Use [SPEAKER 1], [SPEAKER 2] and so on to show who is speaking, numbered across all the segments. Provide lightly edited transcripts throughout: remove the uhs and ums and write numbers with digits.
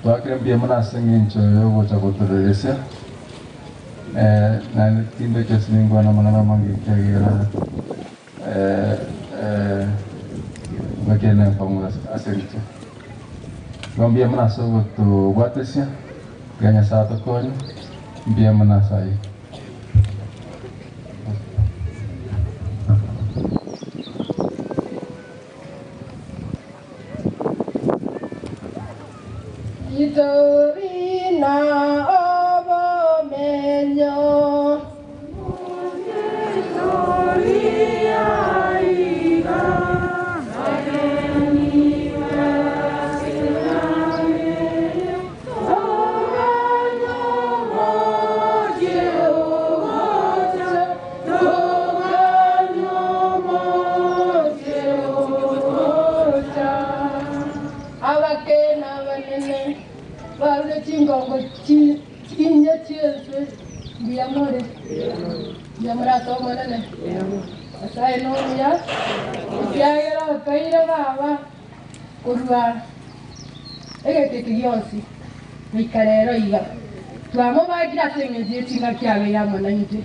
[SPEAKER 1] Tuakire mbia muna sengincho yogo chakotorelesya na tindo chesiningwa na manana mangi kyagira bakene pamoja asente mbia muna sogo to watesya ganya sato konyo mbia muna sai
[SPEAKER 2] Itorina obomenyo Chingongo chinya chiese biamore biamora to manane asai no ya kiagera kaira baba urwa egete kiyonsi mikarero iga twamo bagira sengeje chinga kiaga ya mananje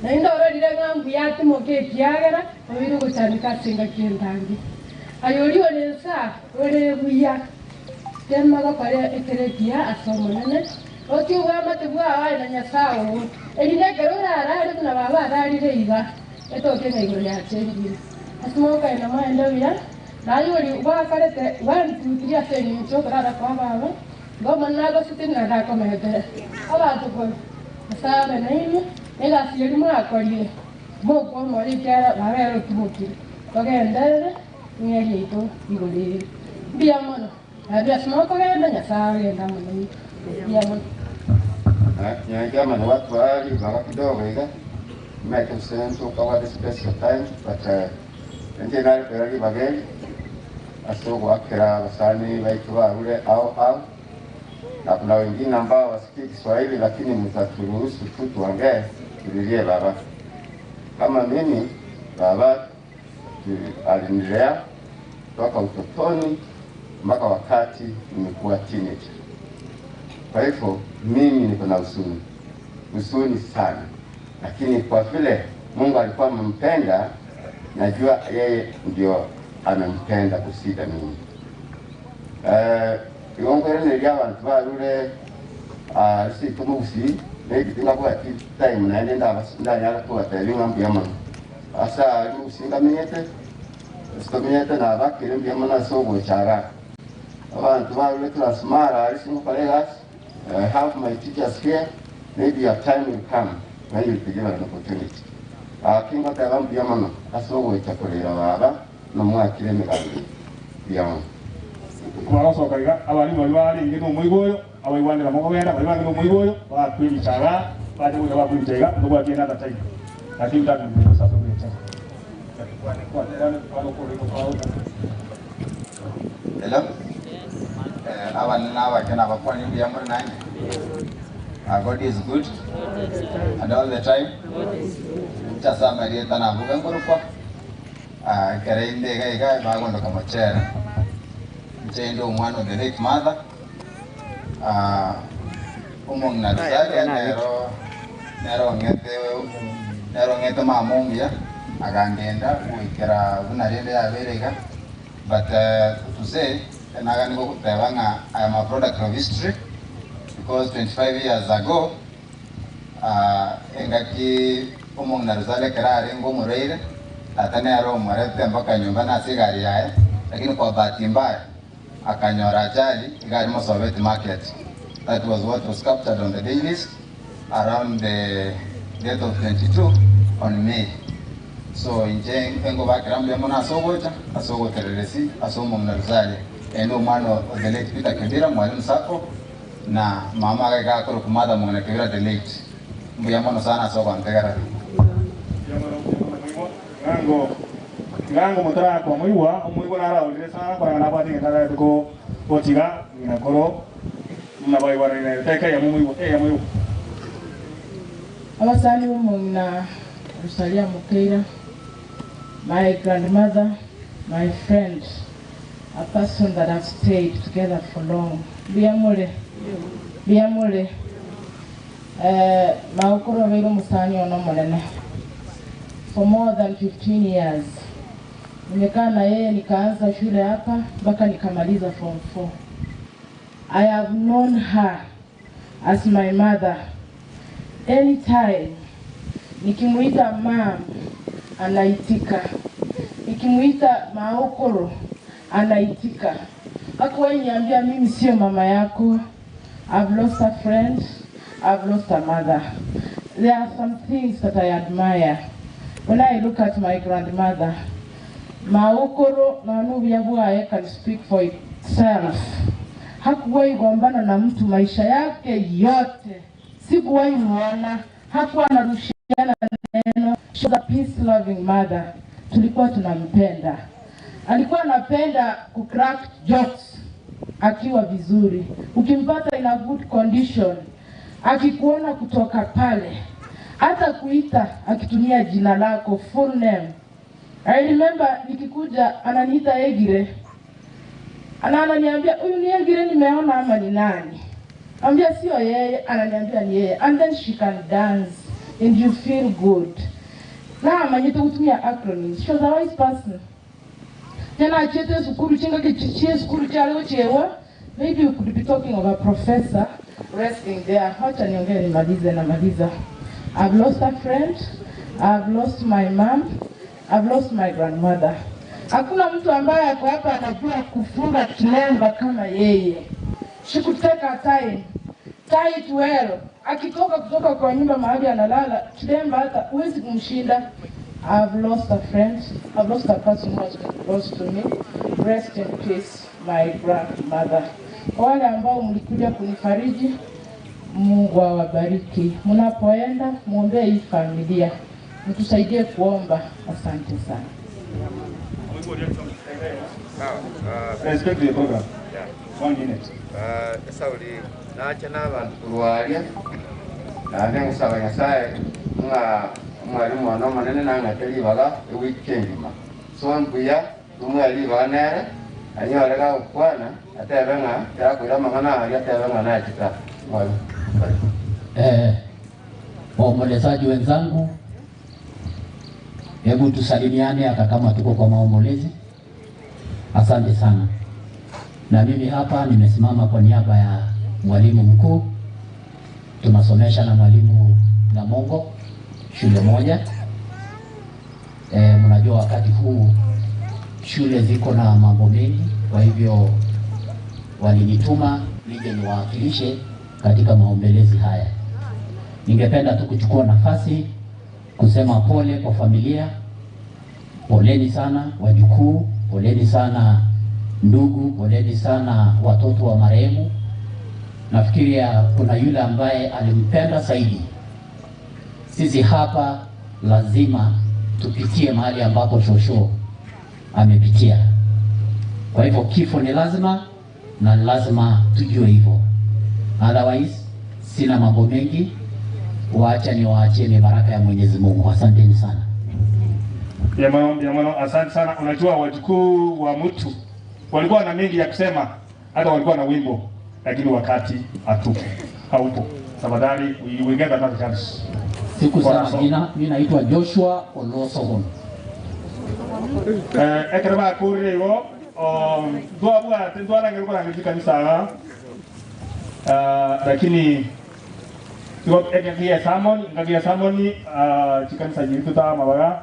[SPEAKER 2] na indoro dire ngambu yati moke kiagera obiru guchandika chinga kiendangi ayori onesa ore buya tema ga pare ekerekia asomonene okiuga matebwa na nyasao erine garura arare na baba arari reiga etoke ngaigo ya chengi asmoka ina maendo bia na yori wa karete 1 2 3 aseni chokara kwa baba ngoma nago sitina da koma hete abantu ko sabe nini ela sieri mwa kwali moko mori kera babero kibuki bagenda ngeli ito igole bia mono Ada semua kau yang nanya saya yang kamu ni, ya mon.
[SPEAKER 3] Yang kami nak buat hari bawa kita mereka, mereka senang tu kau ada special time, but nanti nak pergi bagai, asal gua kira wasani baik tua ule au, na kuna wengine ambao wasikii Kiswahili lakini mtaturuhusu tu tuongee tulilie baba. Kama mimi baba alinilea toka utotoni mpaka wakati nimekuwa teenager. Kwa hivyo mimi niko na huzuni sana, lakini kwa vile Mungu alikuwa amempenda, najua yeye ndio anampenda kusida mimi. Iongere ni abantu barure si tumusi negitinga kwa time na nenda ndanya kwa talinga mbiyama asa usinga minyete sitominyete na bakire mbiyama sogo chara abantu barure class mara alisinga palegas. I have my teachers here. Maybe a time will come when you'll be given an opportunity. Kinga taga mbiyama asogo chakolera baba no mwakire migambi biyama
[SPEAKER 4] kumara sokaga abali bari ngino muigoyo abayiwandira mukobera bari ngino muigoyo bakwibicara baje kuja bakwitega ndo bagenda gatayi ati ndatu musaso beta
[SPEAKER 3] hello abana bakena bakwani biyama nani God is good and all the time. Tasa Maria tana bukan kurukwa kare inde ga bagondo kama chera Jendo one of the late mother Omong'Ina nero ngete mamumia agandenda kuikera bunarende yaberega but to say nagani go kutebanga I am a product of history because 25 years ago engaki Omong'Ina kerare ngo mureire atane aro mwarete mpaka nyumba na sigari yae lakini kwa bahati mbaya akanyora ajali gari Mosoveti market. That was what was captured on the dailies around the date of 22 on May. So inje engo bakirambe mona asogo tereresi Omong'Ina endo mwana the late Peter Kibira mwalimu sako na mama ga akoro kumada mwana Kibira the late mbuya mwana sana asogo antegara
[SPEAKER 4] Ngango mutara kwa muiwa nara ulire sana kwa nabati ngara tuko otiga ngakoro nabai warine teka ya muiwa
[SPEAKER 2] Abasani Omong'Ina Lusariah Mokeira, my grandmother, my friend, a person that have stayed together for long. Biamule. Maukuru vile musani onomonene. For more than 15 years. Nimekaa na yeye nikaanza shule hapa mpaka nikamaliza form 4. I have known her as my mother. Anytime nikimuita mom anaitika, nikimuita maokoro anaitika. Hakuwahi niambia mimi sio mama yako. I've lost a friend, I've lost a mother. There are some things that I admire. When I look at my grandmother, maokoro na nubiyabuaye can speak for itself. Hakuwahi gombana na mtu maisha yake yote. Sikuwahi muona. Hakuwa anarushiana neno. She was a peace-loving mother. Tulikuwa tunampenda. Alikuwa anapenda kucrack jokes akiwa vizuri. Ukimpata in a good condition, akikuona kutoka pale, hata kuita akitumia jina lako, full name. I remember nikikuja ananiita Egire. Ananiambia huyu ni Egire nimeona ama ni nani? Ambia sio yeye, ananiambia ni yeye. And then she can dance and you feel good. Na manyito kutumia acronyms. She was a wise person. Tena chete sukuru chinga kichichie sukuru chale chewa. Maybe you could be talking of a professor resting there. Wacha niongee nimalize na maliza. I've lost a friend. I've lost my mom. I've lost my grandmother. Hakuna mtu ambaye ako hapa anajua kufunga kilemba kama yeye. She could take her time. Tie it well. Akitoka kutoka kwa nyumba mahali analala, kilemba hata huwezi kumshinda. I've lost a friend. I've lost a person who has been close to me. Rest in peace, my grandmother. Wale ambao mlikuja kunifariji, Mungu awabariki. Mnapoenda, muombee hii familia. Mtusaidie kuomba. Asante sana.
[SPEAKER 4] Respect the program. 1 minute.
[SPEAKER 3] Saudi naacha n'abantu kulwaria nane ngusaba Nyasaye nga mwalimu ono manene nangateli baga weekend ma so mbuya umwali banere anyolega ukwana atebenga yakwira mangana ali atebenga na chika mwali
[SPEAKER 5] waombolezaji wenzangu, hebu tusalimiane hata kama tuko kwa maombolezi. Asante sana. Na mimi hapa nimesimama kwa niaba ya mwalimu mkuu. Tunasomesha na mwalimu na Mongo shule moja. Mnajua wakati huu shule ziko na mambo mengi, kwa hivyo walinituma nije niwakilishe katika maombelezi haya. Ningependa tu kuchukua nafasi kusema pole kwa familia. Poleni sana wajukuu, poleni sana ndugu, poleni sana watoto wa marehemu. Nafikiria kuna yule ambaye alimpenda zaidi. Sisi hapa lazima tupitie mahali ambapo shosho amepitia. Kwa hivyo kifo ni lazima na lazima tujue hivyo. Otherwise sina mambo mengi. Waacheni baraka ya Mwenyezi Mungu. Asanteni sana.
[SPEAKER 4] Jamani, asante sana. Unajua wajukuu wa mtu walikuwa na mengi ya kusema, hata walikuwa na wimbo, lakini wakati haupo. Tafadhali we get another chance.
[SPEAKER 5] Siku sana jina, mimi naitwa Joshua Olosogon.
[SPEAKER 4] Ekreba kurego doa tendwa ngero kwa ngiri kanisa. Lakini tuko ekia samoni chikanisa jitu ta mabaga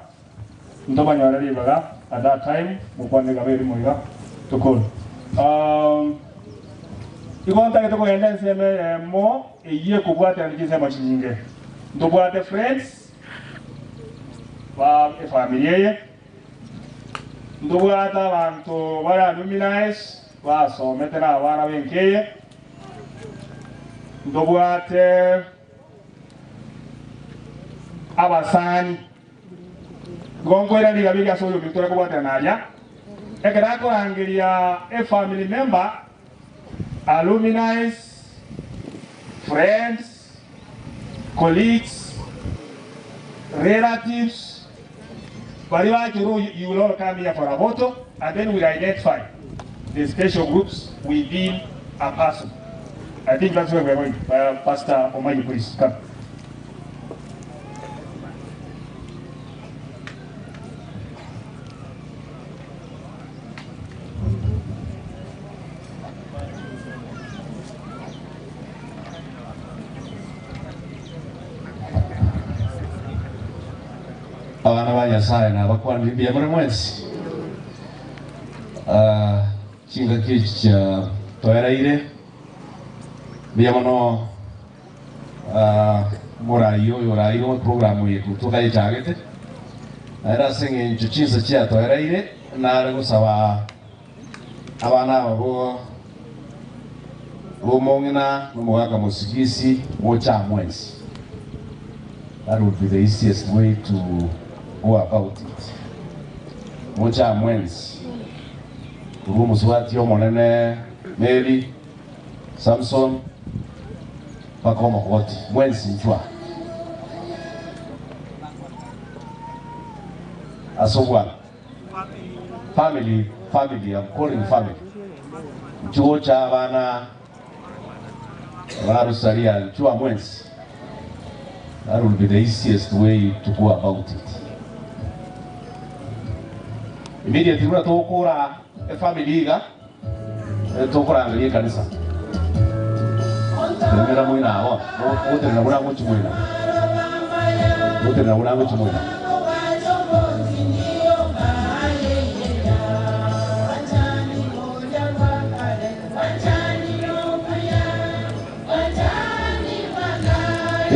[SPEAKER 4] ndoba nyarari baga at that time mukwane gaberi moiga tukul ikonta to ko enden seme mo iye kubwata nikise machinge ndobwate friends wa familia ndobwata bantu bara luminais wa so metera bara benkeye ndobwate abasani gongoira ni gabiga soyo bitora ko bwate naja ekera ko angiria a family member alumni, friends, colleagues, relatives. You will all come here for a photo and then we'll identify. the special groups within a person. I think that's where we're going. Pastor Omong'Ina, please come.
[SPEAKER 1] Abana ba Nyasaye na bakwani bibia muri mwezi kinga kicha toeraire bia mono morayo yorayo programu yetu tukayitagete era singe nchuchinza cha toeraire na gusaba abana babo Omong'Ina n'umugaga musigisi mocha mwezi. That would be the easiest way to go about it. Mocha mwezi. Urumu swati yo monene Mary Samson bakoma kwati mwezi njwa. Asobwa. Family, I'm calling family. Chuo cha bana Lusariah njwa mwezi. That will be the easiest way to go about it. Immediately, we are talking a family. Talking angalia kanisa. Ngira mwina hawa. Wote na mwana mchu mwina. Wote na mwana mchu mwina.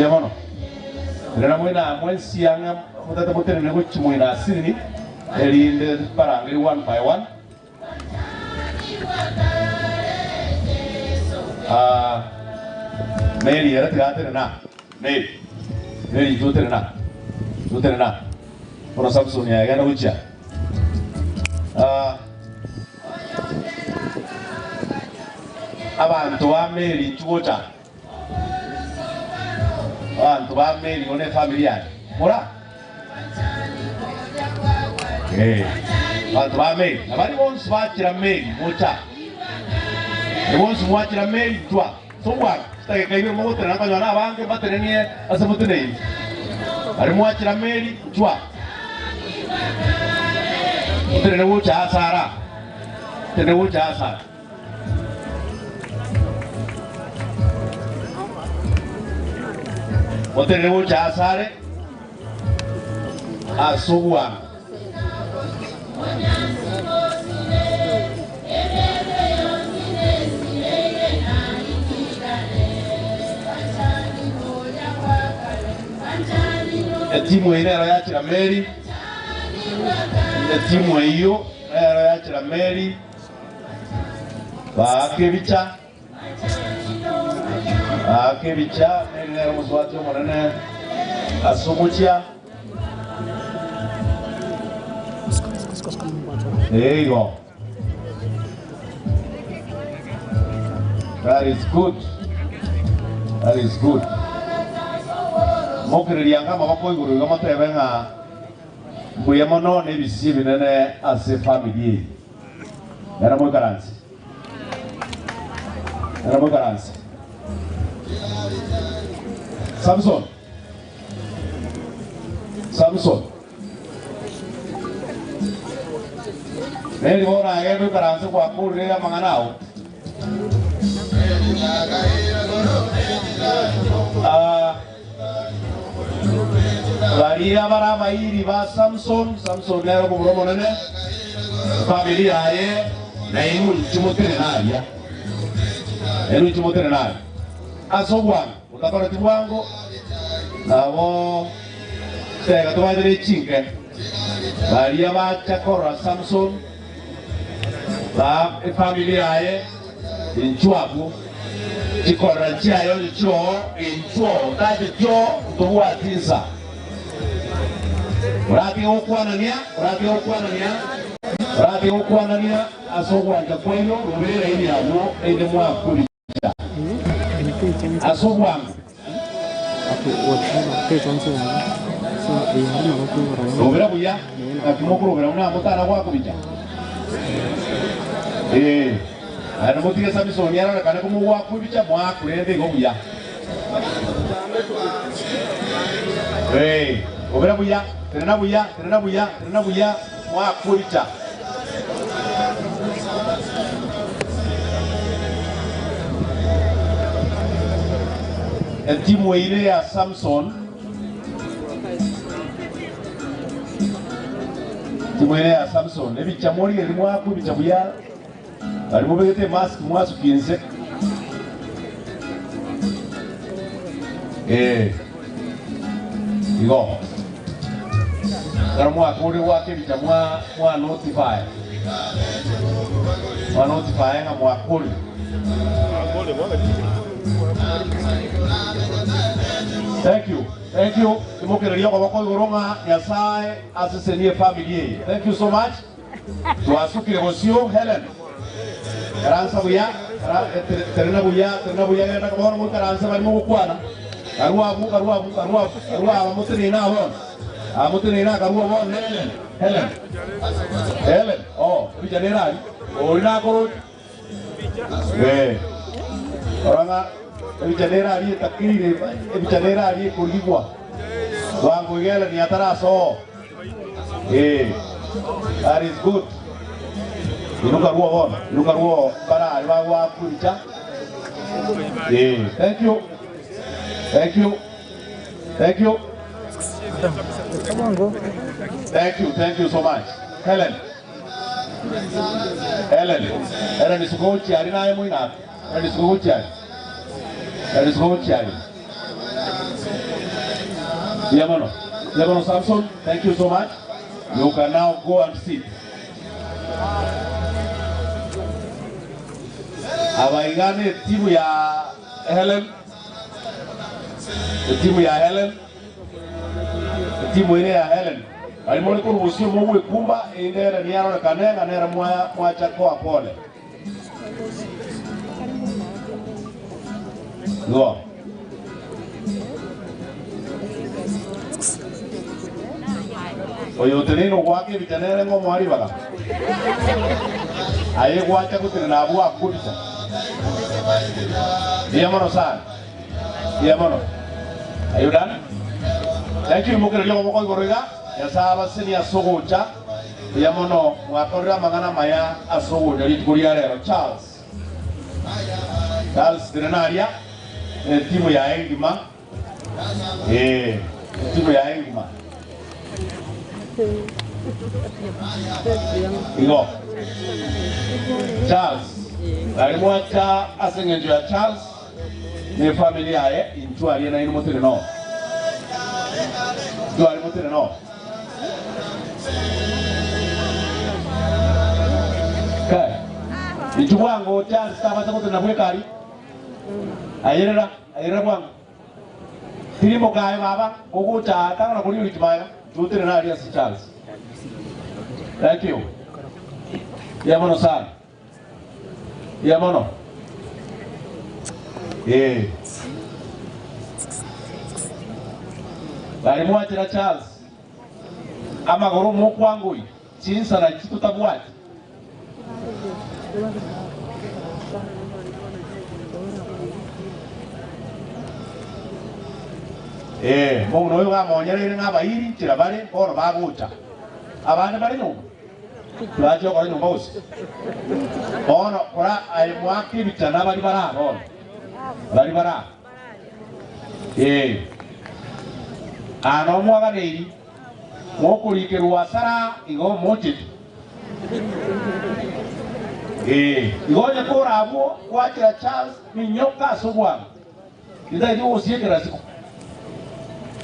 [SPEAKER 1] Yamono. Ngira mwina mwensi yanga mutata mutene ne mchu mwina asini. Elinde parangri one by one. Mary era tirate na. Mary jote na. Ono Samson ya gana ucha. Abantu ba Mary chuota. Abantu ba Mary one familia. Mora. Abantu ba Mary. Nabali bonse bakira Mary mucha. Bonse mwakira Mary twa. So what? Take kaibe moto na kanywa abange baterenie asamutene. Ari mwakira Mary twa. Tene wucha asara. Tene wucha asare. Asuwa. Timu ine yakira Mary. Timu hiyo yakira Mary. Bakebicha. Nene muswati monene asumuchia. There you go. That is good. Mokeira ngama bakonguru ngama tebenga buyemono ne bisibi nene as a family. Era mo garanti. Samson. Neli bora agendo garanti kwa kurira manganao. Varia bara mairi ba Samson nero kumromo nene familia ye na imu chimotere naria asogwa utakora tiwango nabo tega tumadere chinke varia ba chakora Samson ba familia ye inchuabu chikora chiayo inchuo taje cho tuwatinsa. Uraki okwanania asogwanja kweno rubere ini abo ende mwakuri asogwanga rubera buya akimoko rubera una mutana kwakubija Ana mutige Samson yara kana kumu wa kubicha mwa kurende ngobuya. Obera buya, tena buya mwa kubicha. Timu ile ya Samson. Timu ile ya Samson ebicha mori elimwa kubicha buya. Bari mubegete mask mwasukinze. Igo. Karamwa kuri wake bicha mwa notify. Mwa notify nga mwa kuri. Thank you. Mokeira yoko bako goronga Nyasaye asesenie family. Thank you so much. Tuasukire bosio Helen. Karansa buya, terena buya na kaboro mu karansa bari mu kwana. Karua mutini na hon. Mutini na karua hon Helen. Oh, bijanera. Oh ina koro. Oranga bijanera ali takiri, bijanera ali kuligwa. Wangu yele ni ataraso. That is good. Inuka ruo para wa kulicha. Thank you so much. Helen is going to arena muina. Helen is going to Yamano Samson, thank you so much. You can now go and sit. Abaigane timu ya Helen. Timu ile ya Helen. Alimoni kwa usio mwe kumba indera niaro na kanenga nera mwa chako apole. Go. Oyo teneno wake bitanere ngo mwari baga. Aye wacha kutina abu akubisa. Diamono sana. Are you done? Thank you Mokeira yoko bako goriga. Ya saba sini asogocha. Diamono mwakorera magana maya asogo yari kuria rero Charles Drenaria timu ya Engima. Timu ya Engima. Igo Charles alimwacha asengenjo ya Charles ni familia yae intu aliena ino motene no kai itu wango Charles tabata motene bwekari ayerera wango tilimo kai baba kokucha tanga kuli ulitimaya tutene na alias Charles. Thank you. Yamono sana. Bari mwatira Charles. Ama goro mokwangu chinsa na kitu tabwati. Mono yo ngamonyere ngabayiri tirabare kono bagucha. Abana bari no. Baje ko no boss. Ono ora ai mwaki bitana bari bara ono. Bari bara. Ano mwaga neiri. Mokuri ruasara igo mochit. Igo ne kora abo kwatira Charles minyoka sogwa. Ida ido osiekera siku.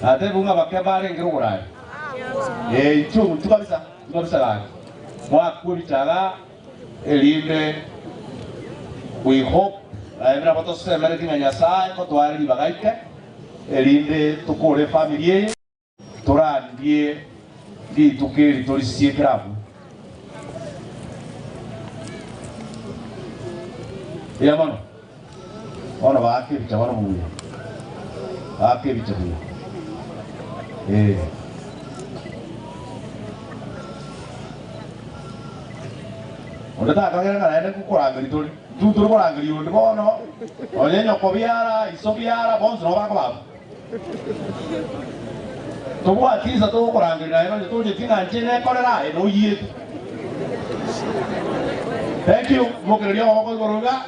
[SPEAKER 1] Ate bunga bakebare ngiruguraye. Ichu tukabisa la. Mwakubitaga elinde. We hope na bato semere kinga Nyasaye ko twari bagaike elinde tukore familie torandie di tukeri torisie krabu. Yamano. Ona baake bitabana mu. Baake bitabu. Ondata kagera kana kukurangiri tuli. Tuturu kurangiri undi bono. Onyenyo kobiara, isobiara, bonzo no bakaba. Tobwa tiza to kurangiri na ino tuje tina nchene kolera eno yetu. Thank you. Mokeira wako goroga.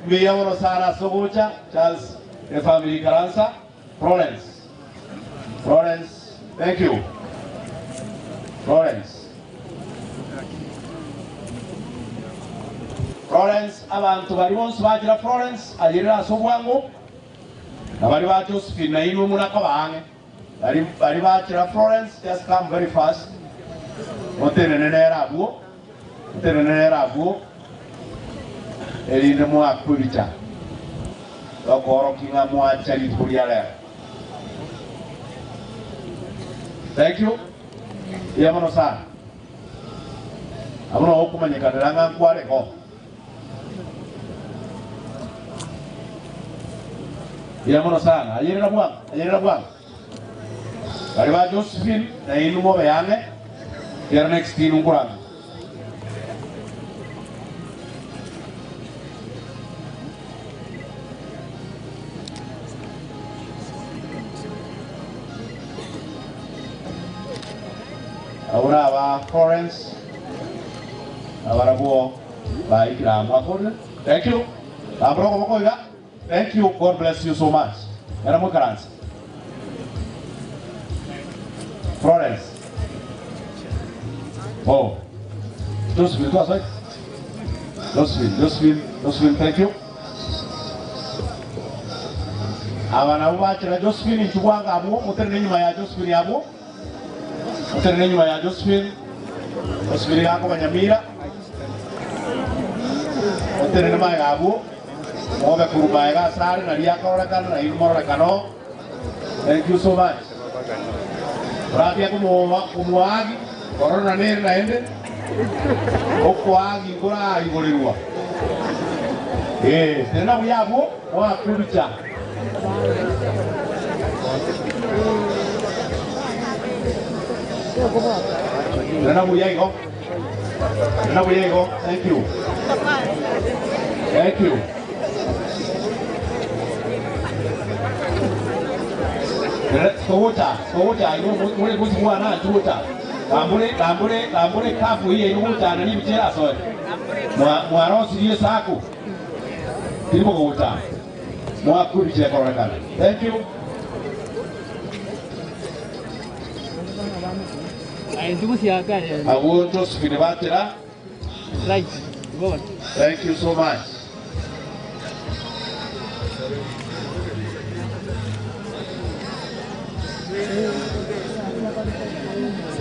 [SPEAKER 1] Miyaworo Sara Sobucha, Charles, the family Karansa, Florence. Thank you. Florence, abantu bali bonse bagira Florence, agirira sobwango. Abali ba Josephine na inu munako bange. Bali bagira Florence, just come very fast. Motenenera abuo. Elinde mwa kulita. Okoro kinga mwa chali kuliala. Thank you. Yamono sana. Amono okumanya kadalanga kwale ko. Yamono sana. Ayirira bwa. Bali ba Josephine na inu mo beyange. Kera next inu kurang. Ahora va Florence. Ahora va Ikram. Thank you. Thank you. God bless you so much. Era muy grande. Florence. Oh. Josephine, tu vas Josephine, thank you. Abana ubachira Josephine nchubwanga abo, mutere nyuma ya Josephine abo. Mutere nyuma ya Josephine yako banyamira. Mutere nyuma ya abo. Mobe kurubaega sari na liyaka orakano na ilmo orakano. Thank you so much. Ratia kumuagi, korona nere na ende. Okuagi kura igolirwa. Tena buyabo wa kurucha. Tena buyego. Thank you. Socha, mule kuzimuwa na chuta. Lambule kafu hiye inuta na nibi chela soe. Mwarosi hiye saku. Tilipo kuhuta. Mwakuri chile koronekana. Thank you. Abu Josephine Batira.
[SPEAKER 6] Right. Go on.
[SPEAKER 1] Thank you so much.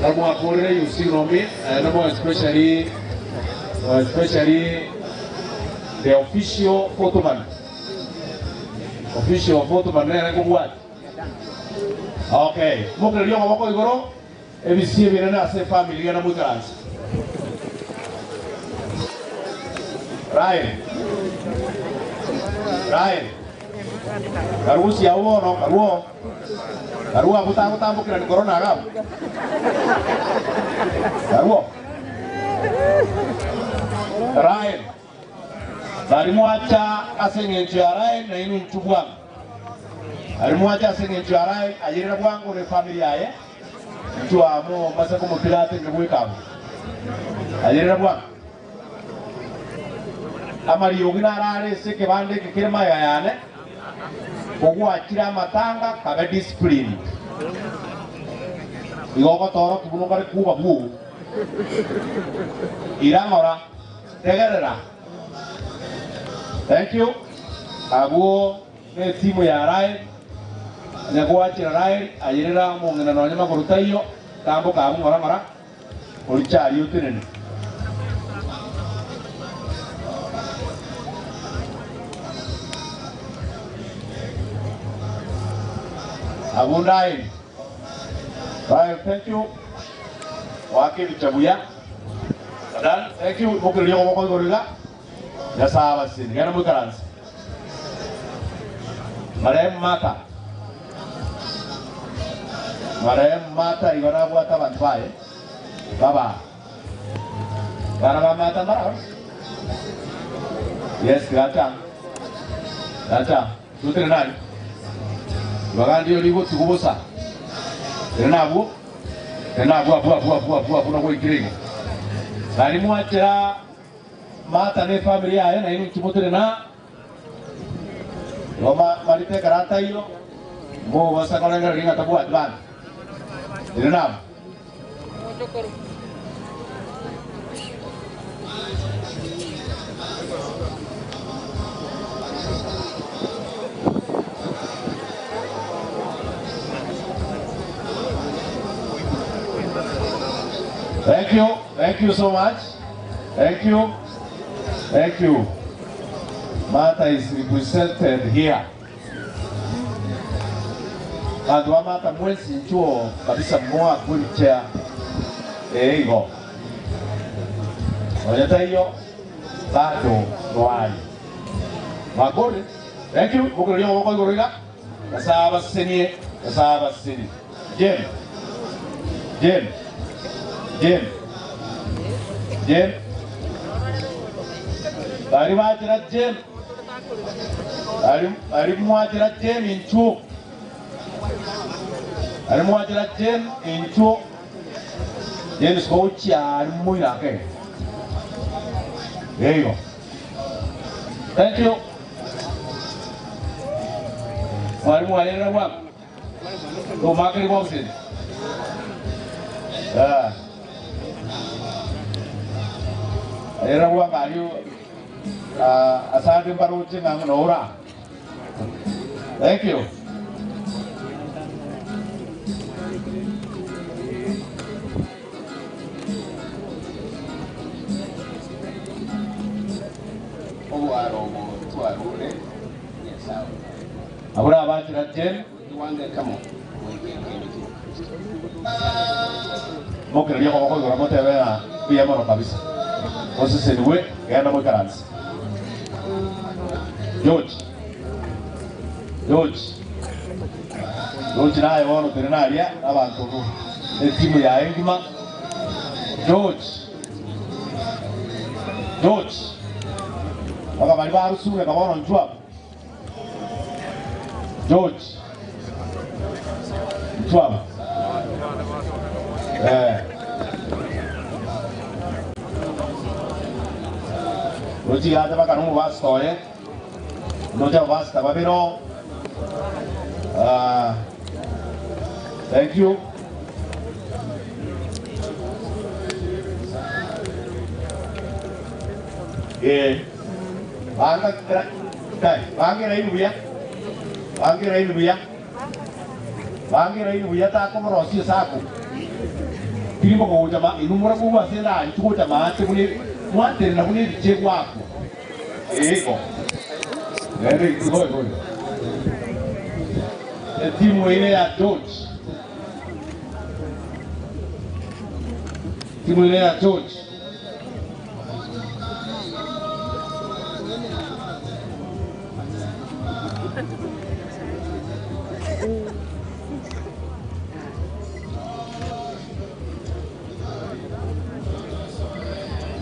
[SPEAKER 1] You see me, especially the official photoman. Okay, Mokeira wako igoro. ABC vinana se family na mukaransi. Ryan. Karusi ya uono, Karuo akutambo kila ni corona agam. Ryan. Alimuacha asengencho ya Ryan na inu mchubwangu. Alimuacha asengencho ya Ryan ajirina bwangu ni familia ye. Mchua mo masako mpilate ngeweka. Ajirina bwangu. Amari yogina rare seke bande kikirema ya yane. Ogwa akira matanga kabe discipline. Igoko toro kibuno kare kuba bu. Iramora tegerera. Thank you. Abu ne timu ya Rai. Nyakwa chira Rai ayirira Omong'Ina nonya makuruta iyo tambo kabu mara. Olichari utinene. Abundai. Right, thank you. Wake bichabuya. Dan, thank you. Mokeira wako igoro. Ya sawa sini. Gana mukaransi. Marehemu Mata igora buata bantuaye. Baba. Gana mata mara. Yes, gata. Tutere nani? Bagandi yo ligo tukubosa. Tenabu na kwa ikirego. Nani mwachira mata ne familia ya na inu kimotere na Roma malite karata hiyo. Mo wasa kona ngara ringa tabu advan. Tenabu. Thank you so much. Thank you. Mata is represented here. Adwa mata mwezi chuo kabisa mwa kulicha. Ego. Onyeta hiyo bado noai. Magore. Thank you. Mukuru yo moko ngorira. Kasaba seni. Jem. Ari muajira Jem inchu. Jem skochi ari muira ke. There you go. Thank you. Ari muajira wa. To makeri boxing. Era uang kayu asal di baru cina menora. Thank you. Abra apa cerita? Mokeira dia kok ora mau tewe na biya mo kabisa. Oso senwe gana mo karansi. George naye wono terenaria abantu no timu ya Engima. George baka bali baru sura kabono njwa. George Luci ada makan vasto non già basta, va bene? Thank you. Bangi rai buya ta ko rosi saku. Kini ko jama inu mura ko ba sela itu ko jama te kuni muate na kuni je kwaku. Eko. Nere go. E timu ile ya George.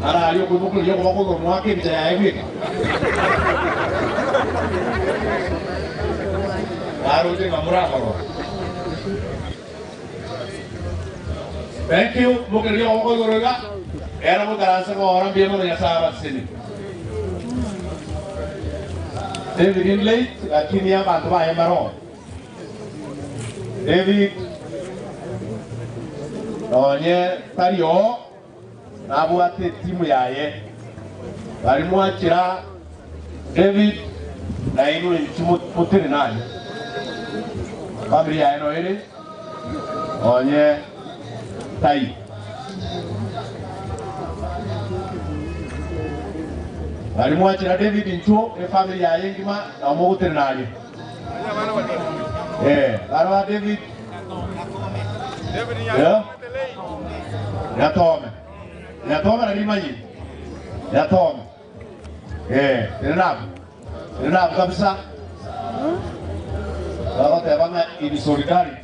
[SPEAKER 1] Ara yo ko mo ake bisa hivi. Baru je ngamura ko. Thank you. Mungkin yo ko goroga. Era mo karansa ko orang biar mo ya sahabat sini. David late lakini ya bantu ba embaro. David onye tario abuate timu yaye bari mwakira David na inu ntimu mutiri nani family yaye no ere onye tai bari mwakira David ntuo e family yaye ngima na mutiri nani barwa David ya tome na limanyi ya tome Renato kabisa kalau tebanga ini solidarity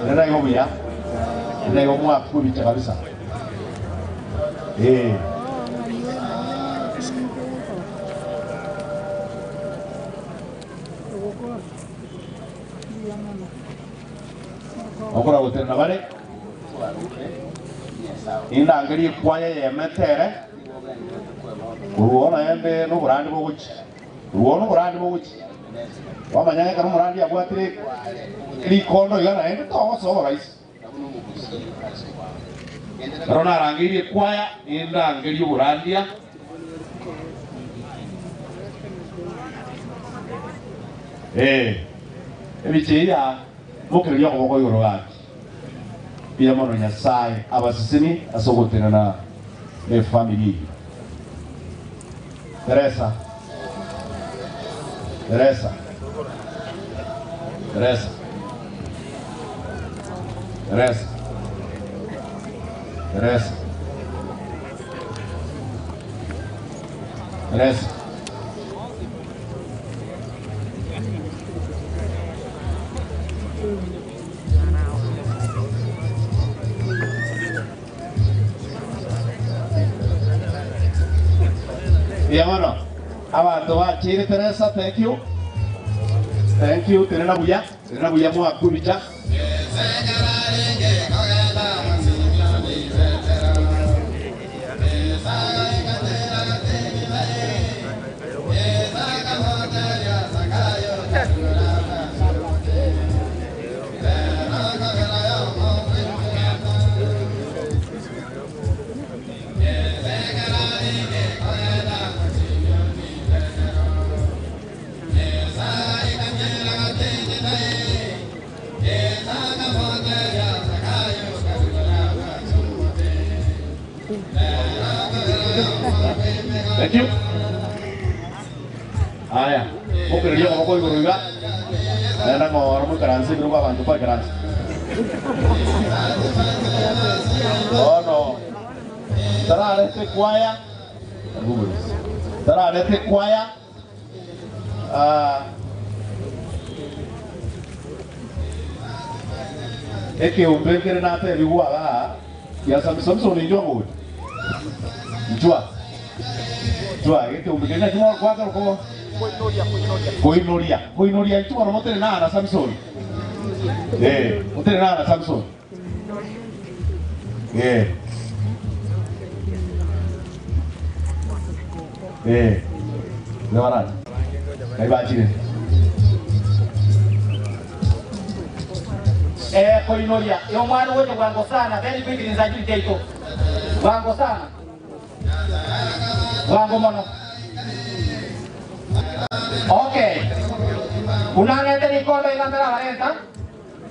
[SPEAKER 1] Nenda hiyo buya. Nenda hiyo mwa kubicha kabisa. Okora gutena bare. Inda ngari kwanya yemetere. Uruona yembe no burandi boguchi. Uruona burandi boguchi. Wamanyanga karo murandi abwatire likondo yana ende to so guys. Rona rangiri kwaya inda ngari burandia. Ebicheya Mokeira yako moko yoro gaki. Pia mono Nyasaye abasisini asogotena na le family. Teresa. Teresa. Teresa. Teresa. Teresa. Teresa. Yamano, abantu bakiri Teresa, thank you. Thank you, tenena buya mwa kubicha. Thank you. Aya, Mokeira yako moko yoro nenda ngoro mu karansi biro abantu pa karansi. Oh no. Tarare te kwaya. Tarare te kwaya. Eke umbekere na te biwa ya Samson ni njogo. Njua, eke umbekere na juma kwa ko Koinoria njua no motere na Samson. Motere na Samson. Lewaran. Kaibachire. Koinoria, yo mwana wetu wango sana, very big in Zajiri Teito. Wango sana. Wango mono. Okay. Unangete ni kondo ilambera varenta.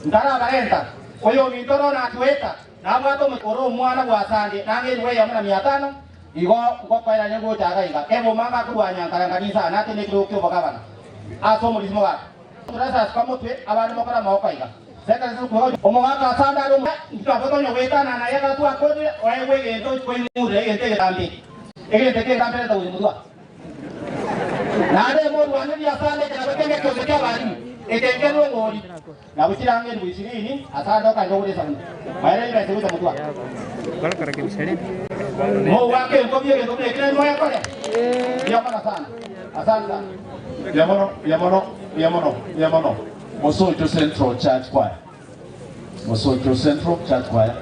[SPEAKER 1] Ndara varenta. Oyo mitoro na tueta. Na bwato mkoro mwana wa sande. Nange niwe ya mna 500. Igo kwa ila nyengo chaga iga. Ebo manga kuwanya kanisa na tene kiro kyo bakabana. Aso mulismo wa. Turasa sikamotwe abantu bakora maoka iga. Seka zuko omong'aka sanda ro mtaboto nyoweta na yaga tu akode oewe gento kwimure yente gambi. Egente ke gambe ta uyimudwa. Nade mo wanani asande kana bakenge kyo zeka bali. Ekenge ro ngori. Na buchirange ndwishirini asanda kanjogure sana. Maire ira sebuta mudwa.
[SPEAKER 6] Kala kara kibisere.
[SPEAKER 1] Mo wake ngobye ngobye kile moya kole. Yamana sana. Asanda. Yamono. Mosojo Central Church Choir. Mosojo Central Church Choir.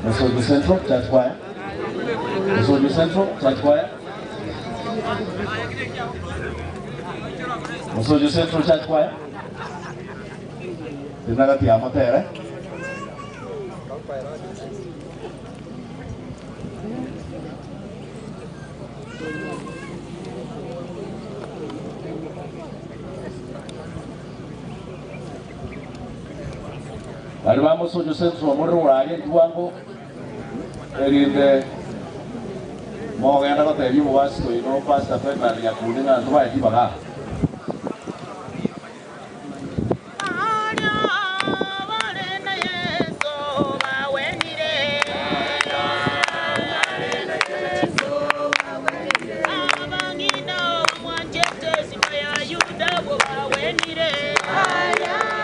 [SPEAKER 1] Mosojo Central Church Choir. Mosojo Central Church Choir. Mosojo Central Church Choir. Tinagati amatere. Arrivamos Mosojo Central mororari tuango erinde mo genda ko tebi mo wasto ino pasta pe na ya kuninga ndo ba tibaga
[SPEAKER 7] Omong'Ina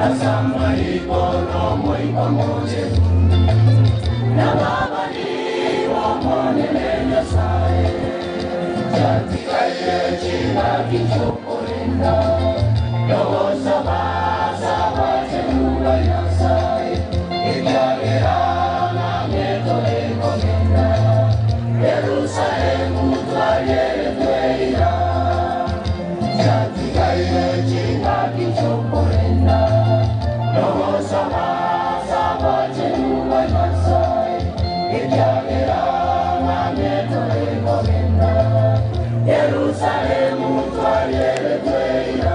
[SPEAKER 7] Asama ikono moiko moje na baba ni wamone lenya sae jati kaye china kichokorenda yogo saba chenuga ya sae ikagera na meto egomenda Yerusalemu twayere tweira jati kaye china kichokorenda Yogo saba chenuga ya sae ikagera na meto egomenda Yerusalemu twayere tweira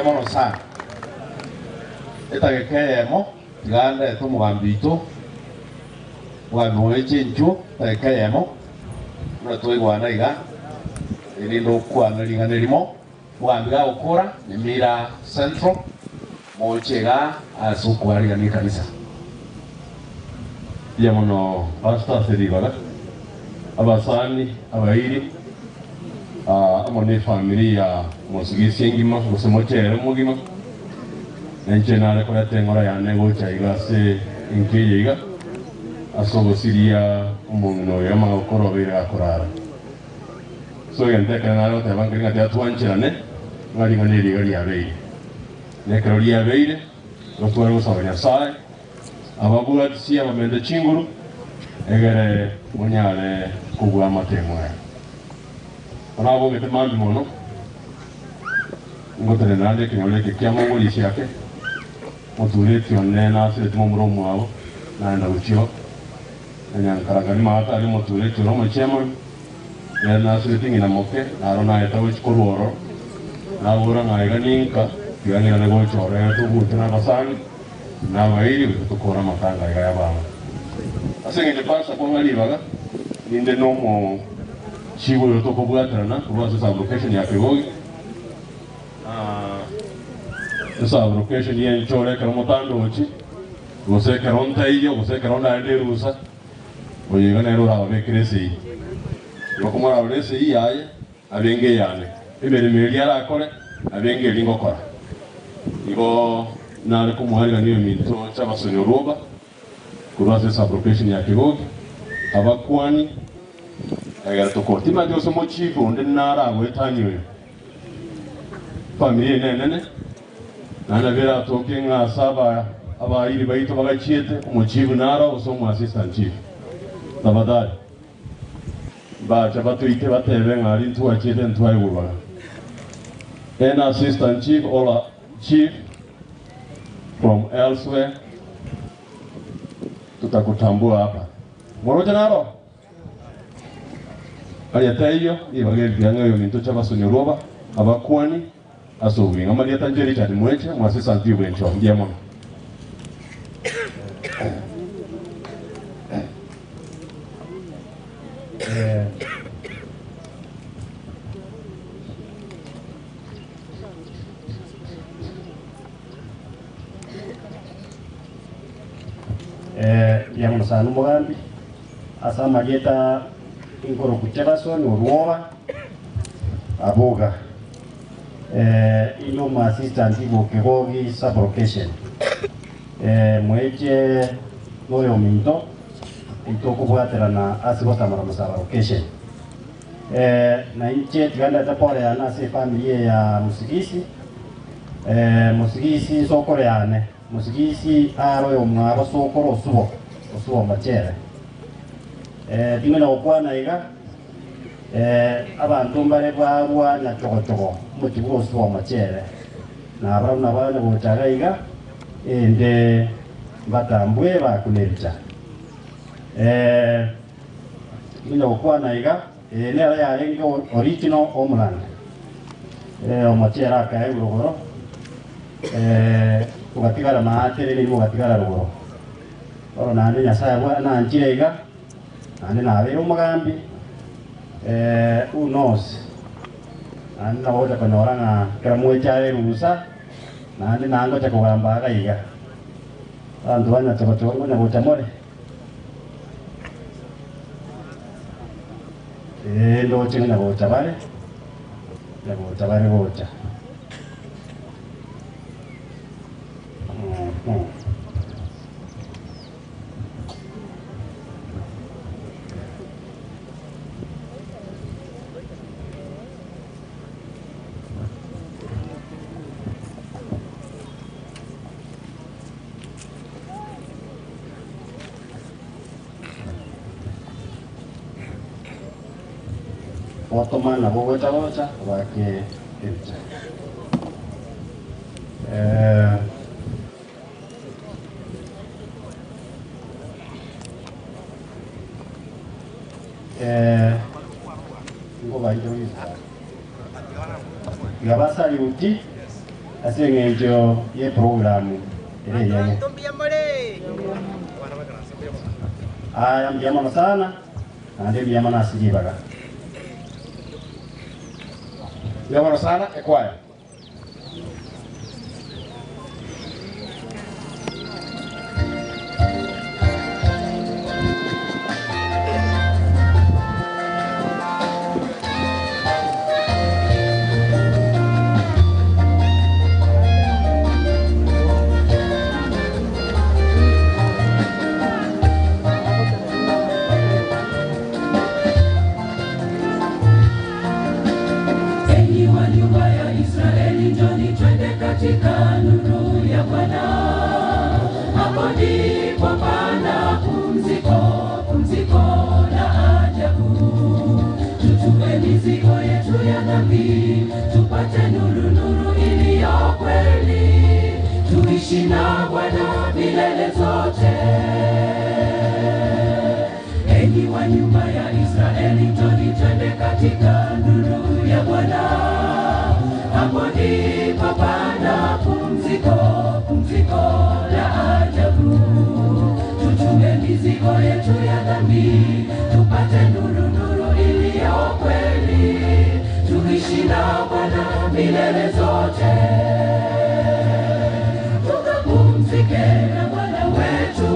[SPEAKER 1] Mono sana etagekeyemo ganda etomugambito wamweche takeyemo na twigwana iga irindo kwana linganelimo wambiga ukora nemira central mochega asukwariga ni kanisa ya mono pastor seribaga abasani abairi amone familia mosigisi ngima gusemochere mugima nenchena ko yatengora yane gocha igase inkiyiga asogosiria umuntu yamakoro bira korara so yente kana te bangira te atwanchirane ngari nganiri gari abeire nekero abeire gotwaro sabanya sai ababura tsia bamende chinguru egere munyale kugwa matemwa Bravo, mete mami mono. Ngotere nande kinyole kikia mongo lisi yake.
[SPEAKER 8] mutuleti onena asireti mumuromu wabo naenda guchio nyankaragani mata ali mutuleti no muchema na asireti ngina moke naro naeta guchikororo nabura ngaiga ninka yangira na gochore tu gutena basani na wairi tukora matanga ya baba asenge pasa kwa ngali baga ninde nomo chigo yo toko bwatrana kwa sasa location ya Kigogi sasa location ya nchore kama mutando uchi gose karonta iyo gose karonda ende rusa oye gana ro rawe kresi yokoma rawe se yaye abenge yane emere meri ara akore abenge lingo kora ibo na kumuharira niyo minto cy'abasonyo roba kurase sublocation ya Kigogi abakwani agara tokoti majo somo chifu ndi nara wetanyo familia nene nana vera talking saba aba ili baito bagachiete umuchifu nara osomo assistant chief tabadari ba chabato ite batebe ngari ntu achiete ntu ayuba an assistant chief or a chief from elsewhere tutakutambua hapa moroja naro ayata hiyo ibagel byanga yo minto cy'abasonyo roba abakwani asobwi ngamali yatanjeri cyane mweche mwasisa ntiyo bencho ndiyamo
[SPEAKER 9] yamo sanu mugambi asa mageta inkoro kucheraso ni uruoba aboga ilo ma assistant ibo Kigogi sublocation mweche noyo minto itoko bwatera na asibota mara sublocation na inche tiganda tapore yana se familia ya Musigisi Musigisi sokore yane Musigisi aro yo mwaba sokoro osubo machere dimena okwana iga abantu mbare barwa na chokochoko muchigo osubo machere na abana bana botaga iga ende batambwe bakunerja dimena okwana iga nera yare ngo original homeland omachera ka eurogoro ugatigara maatere ni ugatigara rugoro oro nande nyasaye bwa nanjire iga nande nabera umugambi who knows nande nawoja konyora nga kramwe chare rusa nande nango cha kugamba aga iga andu banya chabacho nya gocha more ndo chinga gocha bare na gocha bare gocha Ottoman na bogocha wake ilcha ngoba njoyi ngabasa yuti asengejo ye program ile yenye aya mjama sana ande mjama nasijibaga
[SPEAKER 1] Yamano sana ekwaya
[SPEAKER 7] katika nuru ya Bwana, hapo ndipo pana pumziko la ajabu. Tutue mizigo yetu ya dhambi, tupate nuru iliyo kweli, tuishi tuishi na Bwana milele zote. Enyi wa nyumba ya Israeli, njoni twende katika nuru ya Bwana. Hapo ndipo pana pumziko, pumziko la ajabu. Tutume mizigo yetu ya dhambi, tupate nuru, nuru iliyo kweli. Tuishi na Bwana milele zote. Tukapumzike na Bwana wetu,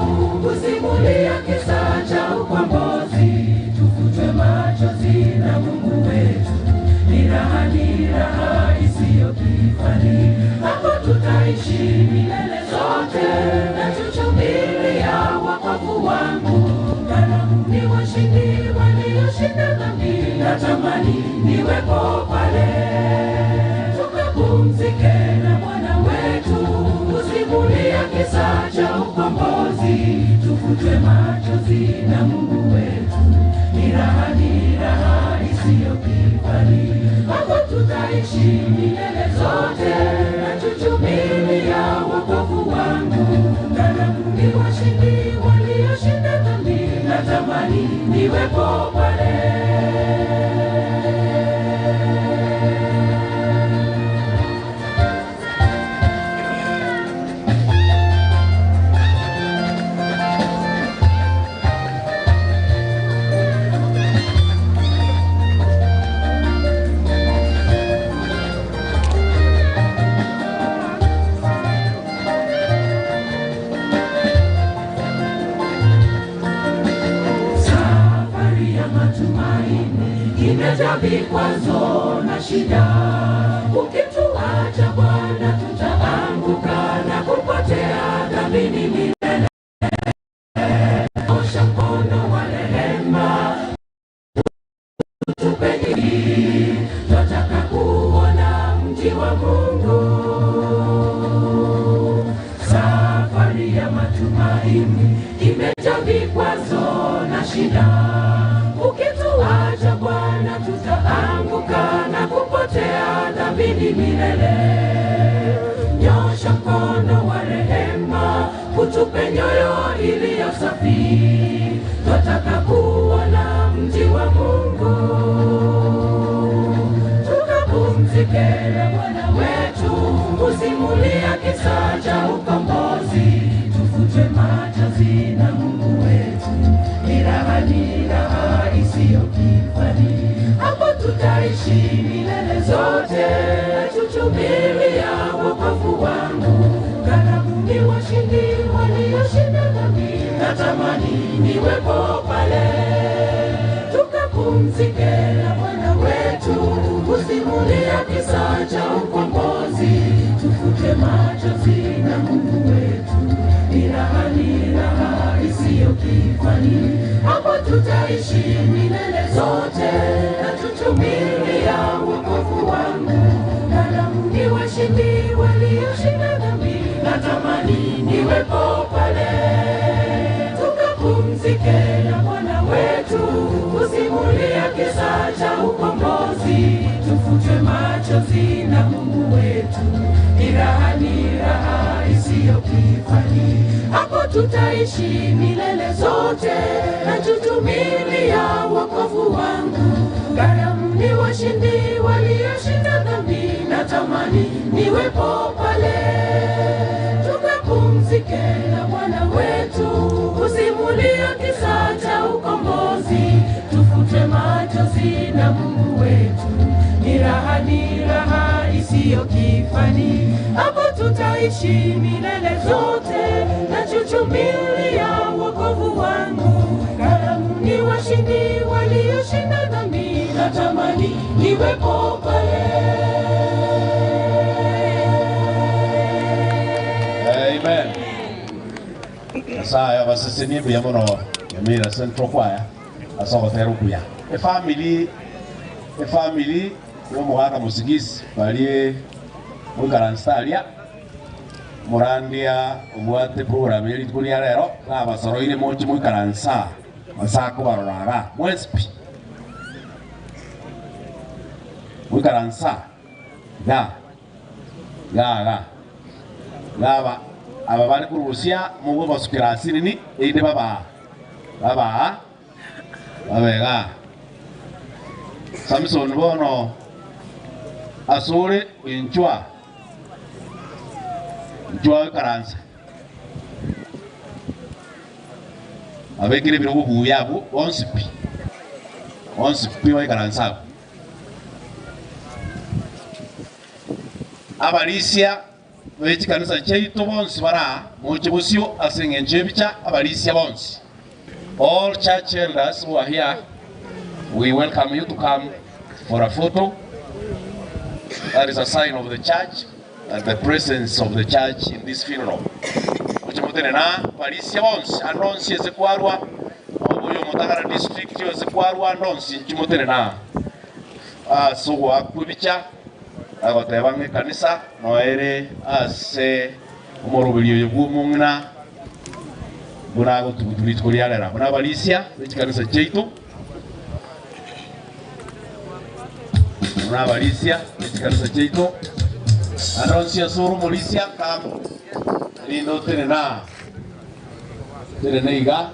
[SPEAKER 7] kusimulia kisa cha ukombozi. Tufutwe machozi na Mungu wetu, ni raha isiyo kifani. Hapo tutaishi milele zote, na tuchumilia wokovu wangu. Karamu ni washindi walioshinda dhambi, natamani niwepo pale. Tukapumzike na Bwana wetu, kusimulia kisa cha ukombozi. Tufutwe machozi na Mungu wetu, ni raha isiyo kifani. Hapo tutaishi milele zote, na tuchumilia wokovu wangu. Karamu ni washindi walioshinda dhambi, natamani niwepo pale. Imejaa vikwazo na shida. Ukituacha Bwana, tutaanguka na kupotea dhambini milele. Osha mkono wa rehema, tupe nyingi. Twataka kuona mji wa Mungu. Safari ya matumaini imejaa vikwazo na shida. Ukituacha Bwana, tutaanguka na kupotea dhambini milele. Nyosha mkono wa rehema, utupe nyoyo iliyo safi. Twataka kuona mji wa Mungu. Tukapumzike na Bwana wetu, kusimulia kisa cha ukombozi. Tufutwe machozi na Mungu wetu, ni raha isiyo kifani. Hapo tutaishi milele zote, na tuchumilia wokovu wangu. Karamu ni washindi walioshinda dhambi, natamani niwepo pale. Tukapumzike na Bwana wetu, kusimulia kisa cha ukombozi. Tufute machozi na Mungu wetu, ni raha isiyo kifani. Hapo tutaishi milele zote, na tuchumilia wokovu wangu. Karamu ni washindi walioshinda dhambi, natamani niwepo pale. Tukapumzike na Bwana wetu, kusimulia kisa cha ukombozi. Tufutwe machozi na Mungu wetu, ni raha isiyo kifani. Hapo tutaishi milele zote, na tuchumilia wokovu wangu. Karamu ni washindi walioshinda dhambi, natamani niwepo pale. Tukapumzike na Bwana wetu, kusimulia kisa cha ukombozi. Tufute machozi na Mungu wetu, ni raha isiyo kifani. Hapo tutaishi milele zote, na tuchumilia wokovu wangu. Karamu ni washindi walioshinda dhambi, natamani niwepo pale.
[SPEAKER 1] Amen. Sasa basese ni bya mono yamira central choir asawa tero kuya. A family yo muhaka musigisi bali mukaranstalia murandia umwate program yeri kuri rero abasoro ile mochi mukaransa masako baroraga mwespi mukaransa ga laba aba bari kurusia mugo basukira asini inde baba abega Samson bono asore inchwa karanza abekire biro buyabo onsipi wa karanza abalisia bechikanisa cheito bonsi bara muchibusio asengenje bicha abalisia bonsi. All church elders who are here, we welcome you to come for a photo. That is a sign of the church and the presence of the church in this funeral. Muchimutene na abalisia bonsi anonsi ezekwarwa obuyo Mutagara district ezekwarwa anonsi chimutene na so akubicha agotebange kanisa noere ase umurubiriyo y'Omong'Ina bunago tubituriarera buna balisia bechikanisa cheito buna balisia bechikanisa cheito anonsia suru molisia kam lindo tenena teneiga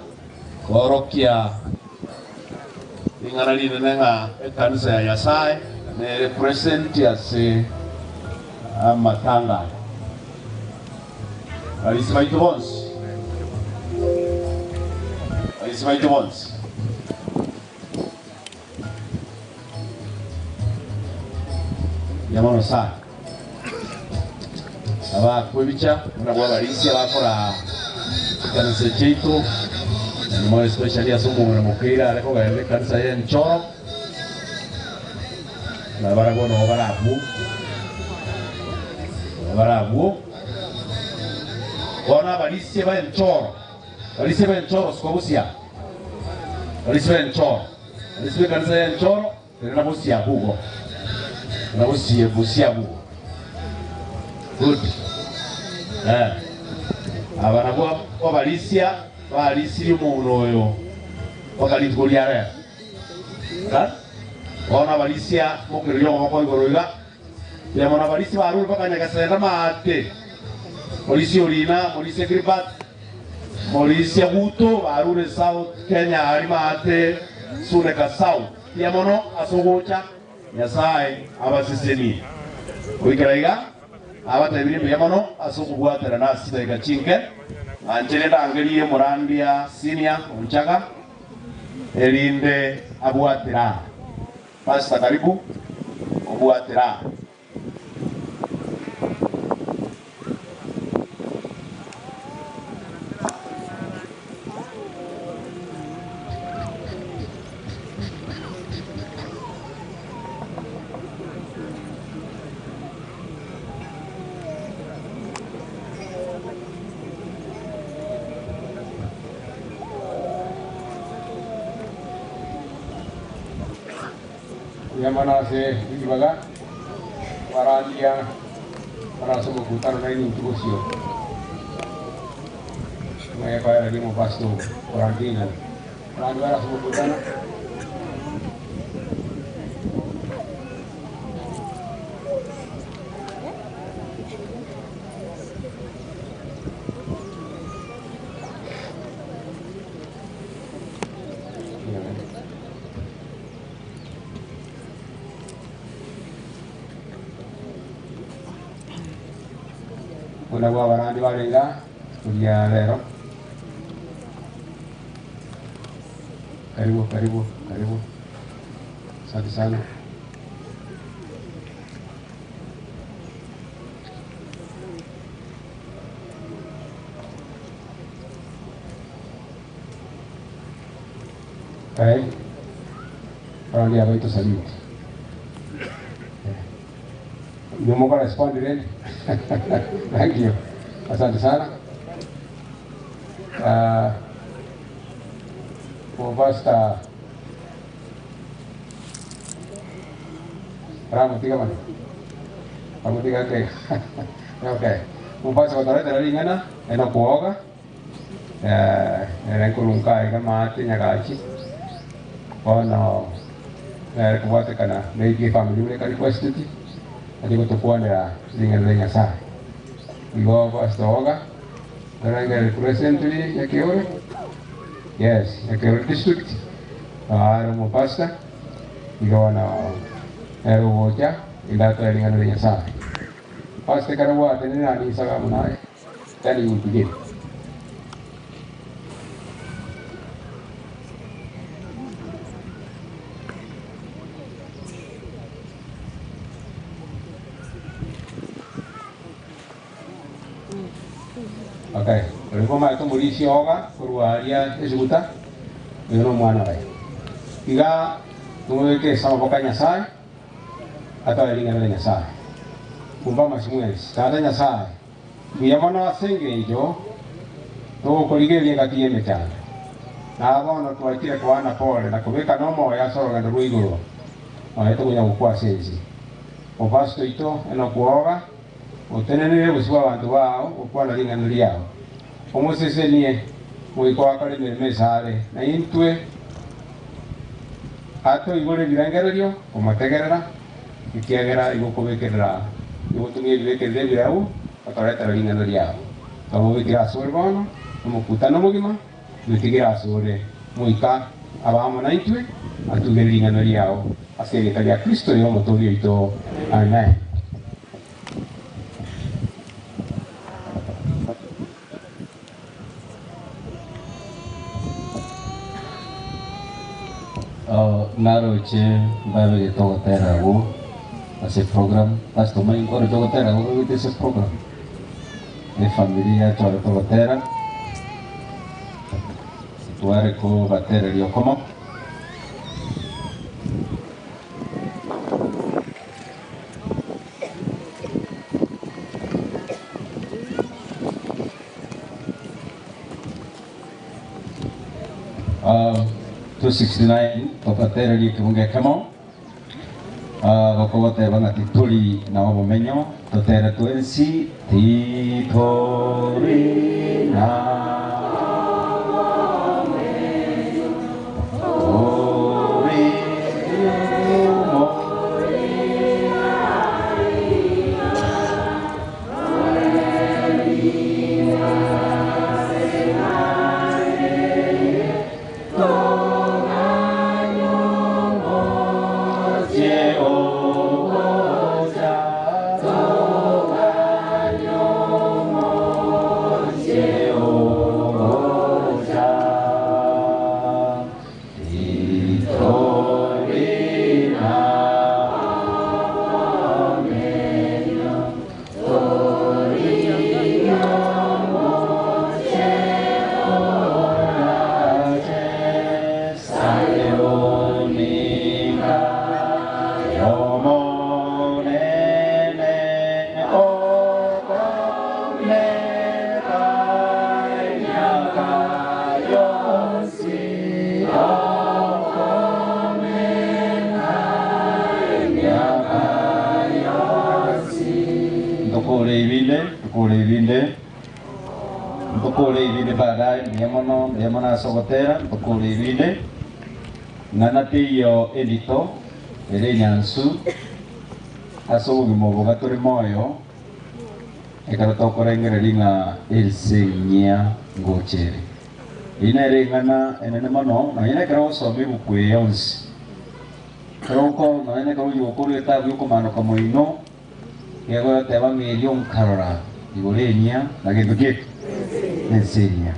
[SPEAKER 1] orokia ingana linenga kanisa ya Nyasaye ne represent ase amatanga alismaito bons yamano sa aba kwebicha na balisia bakora kanisa cheito mo especially asumo na Mokeira aleko gale kanisa ya Nchoro na barago no barabu wana balisia ba Nchoro skobusia balisia Nchoro balisia kanisa ya Nchoro na busia bugo na busia bugo good abana bo balisia muno yo bakalitgoliare wana balisia mokiryo ngoko igoroiga ya mona balisia baruru bakanya kasenda mate polisi orina polisi gribat polisi buto barure South Kenya ari mate suneka South ya mono asogocha Nyasaye abasiseni oikaraiga abatabiri ya mono asogubwatera nasi daika chinke anjele dangelie murandia senior unchaga elinde abwatira Pastor karibu kubwatira
[SPEAKER 10] Yamana se dibaga warandia para semua hutan lain untuk sio. Saya bayar lagi mau pastu warandia. Warandia semua hutan. Kuna gua barang di Waringa, kuliah lero. Karibu. Satu sana. Baik. Orang dia itu salut. Dia mau respon diri. Thank you. Asante sana. Basta Ramo tiga mana? Ramo tiga ke. Okay. Basta kota dari ngana, enak kuoga. Enak kulungkai kan mati nyagaci. Kono, kuat kana. Maybe family mereka request itu. Jadi untuk kuat ya dengan sa. Iwo basta oga. Rangal presently Yakeore. Yes, Yakeore district. Mo pasta. Ikaw na Woja. Ila training na sa. Pasta karawa tinina ni sa kamunay. Tadi you begin. Okay, kalau mai tu muli sioga, keluaria executa, itu mana lagi? Tiga, tunggu ke sama pokoknya saya, atau dengan saya. Umpama simuelis, katanya saya. Biar mana sengke jo, tu kolige dia kaki yang macam. Nah, awak nak tuai kira kuana pole, nak kubeka nomo ya soal dengan ruigo. Itu punya ukuasi sih. Opas itu enak kuora. Utenene uswa wantu wao ukwana linga nliao omosesenie muiko akale mesare na intwe ato igore birangererio omategerera ikiagera igokobekerera igotumie bibekerere birau atareta linga nliao kamo bikira sorbono omokutano mogima bitigira sore muika abamo na intwe atugere linga nliao asege ya Kristo yo motorio ito amen.
[SPEAKER 11] Naroche baru itu terawu ase program pas tomai kor jogo terawu itu ese program de familia choro to tera tuare ko batera yo como to 69 papatera di kunge kamo bakote bangat tuli na momenyo to tera to ensi ti tori na Yamana sogotera pokuli vile nanati yo edito ere nyansu aso mo bogatori moyo ekarato korengere linga elsenya ngochere ina rengana enene mano na ina karo somi bukwe yonsi kroko na ina karo yokore ta yuko mano kamoino yego te ba milion karora igolenya na geduke ensenya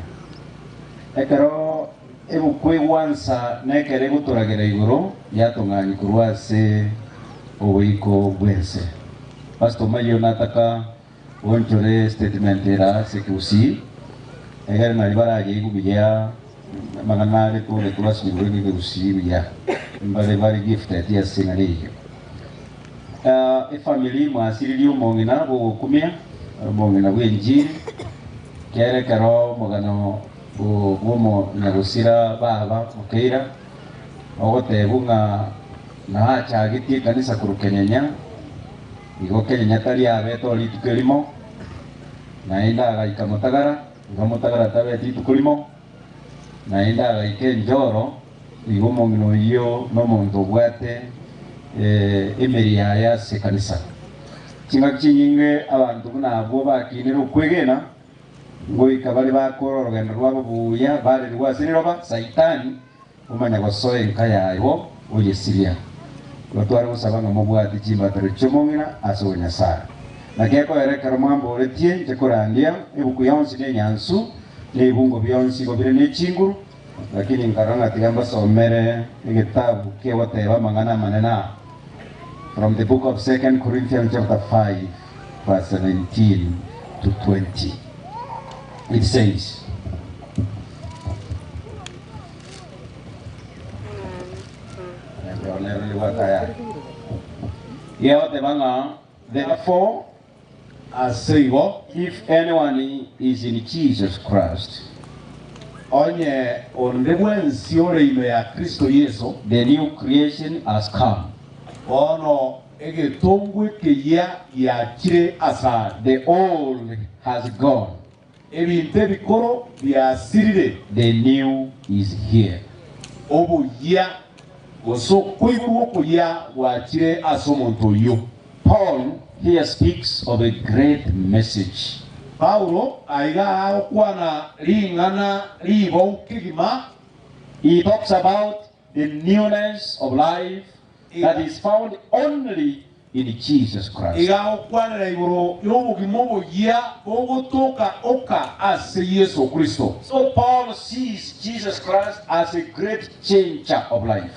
[SPEAKER 11] ekero ebukwe wansa nekere guturagera iguru yatung'anyi kurwase obuiko bwense pasto mayo nataka wonchore statement era sekusi egere na libaraje igubiya maganare kule kurasi ngureni gusi biya mbale bari gift ya singariyo family mwasiri Omong'Ina bo kumia Omong'Ina bwenjiri kere karo mogano umo nyagusira baba Mokeira ogotebunga na achagiti kanisa kurukenyenya igo kenyenya tari abeto litukelimo na enda gaika motagara ngamotagara tabe litukulimo na enda gaike njoro igo Omong'Ina iyo no muntu bwate emeria ya se kanisa kinga kinyinge abantu nabo bakinira okwegena ngoi kabali bakoro rugendo rwabo buya bale rwasiriroba saitani umanya gosoe nkaya iwo uyesiria gotwara gusabanga mubwati chimbataro cy'Omong'ina aso Nyasaye nakeko erekera mwambo oretie njekorandia ebuku yonsi ne nyansu ne ibungo byonsi gobire ne chinguru lakini nkaranga tigamba somere igitabu kewateba mangana manena from the book of 2 Corinthians chapter 5 verse 17 to 20. It says, therefore, if anyone is in Jesus Christ, the new creation has come. The old has gone. The new is here. Paul here speaks of a great message. He talks about the newness of life that is found only in Jesus Christ. So Paul sees Jesus Christ as a great changer of life.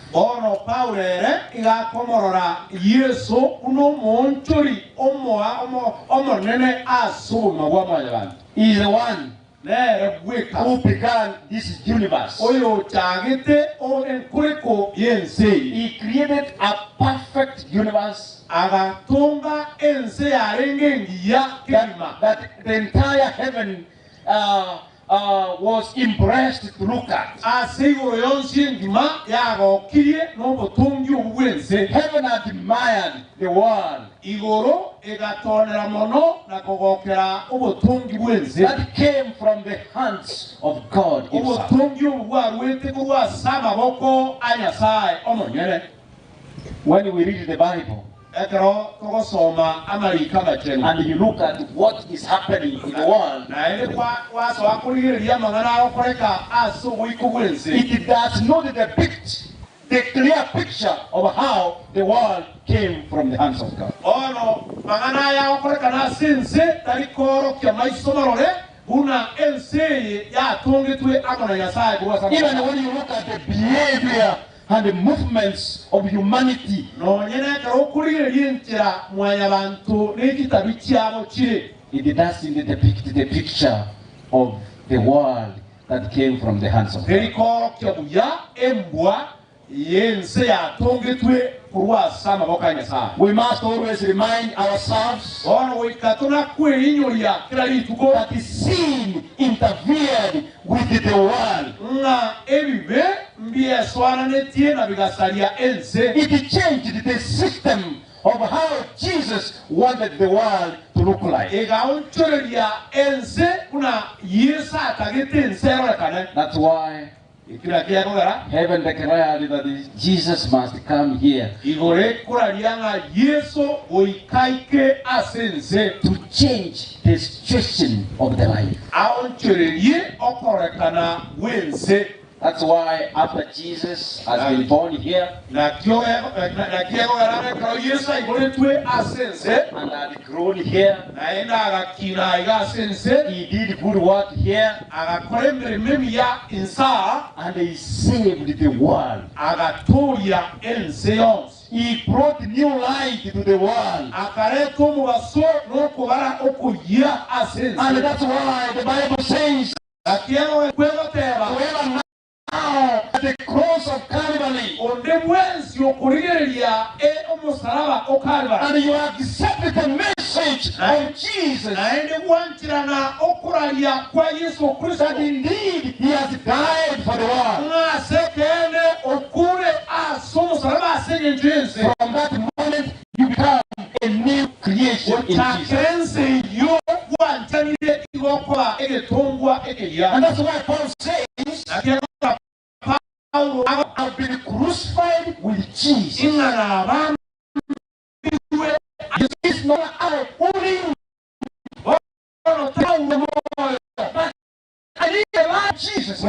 [SPEAKER 11] He is the one who began this universe. He created a perfect universe that the entire heaven was impressed to look at. Heaven admired the world that came from the hands of God himself. When we read the Bible and you look at what is happening in the world, it does not depict the clear picture of how the world came from the hands of God. Even when you look at the behavior and the movements of humanity, it doesn't depict the picture of the world that came from the hands of God. We must always remind ourselves that the sin interfered with the world. It changed the system of how Jesus wanted the world to look like. That's why heaven declared that Jesus must come here to change the situation of the life. That's why after Jesus has been born here and had grown here, he did good work here and he saved the world. He brought new light to the world. And that's why the Bible says, at the cross of Calvary, and you accepted the message of Jesus that indeed he has died for the world. From that moment you become a new creation in Jesus. And that's why Paul says, I've been crucified with Jesus. It's not I only, but
[SPEAKER 1] the life of Jesus.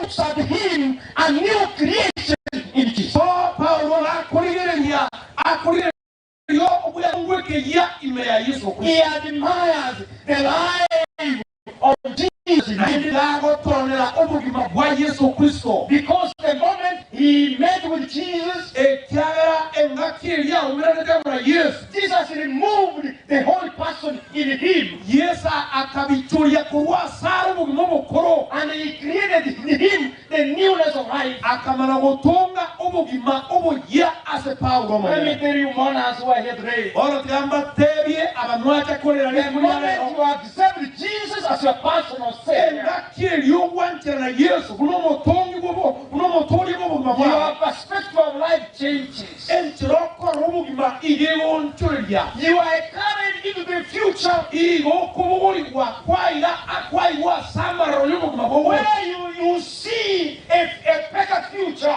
[SPEAKER 1] Looks at him a new creation in Jesus. He admires the life of Jesus. Because the moment he met with Jesus, Jesus removed the whole person in him. And he created in him the newness of life. Let me tell you, mourners who are here today, the moment you accept Jesus as your personal Savior, your perspective of life changes. You are carried into the future where you see a better future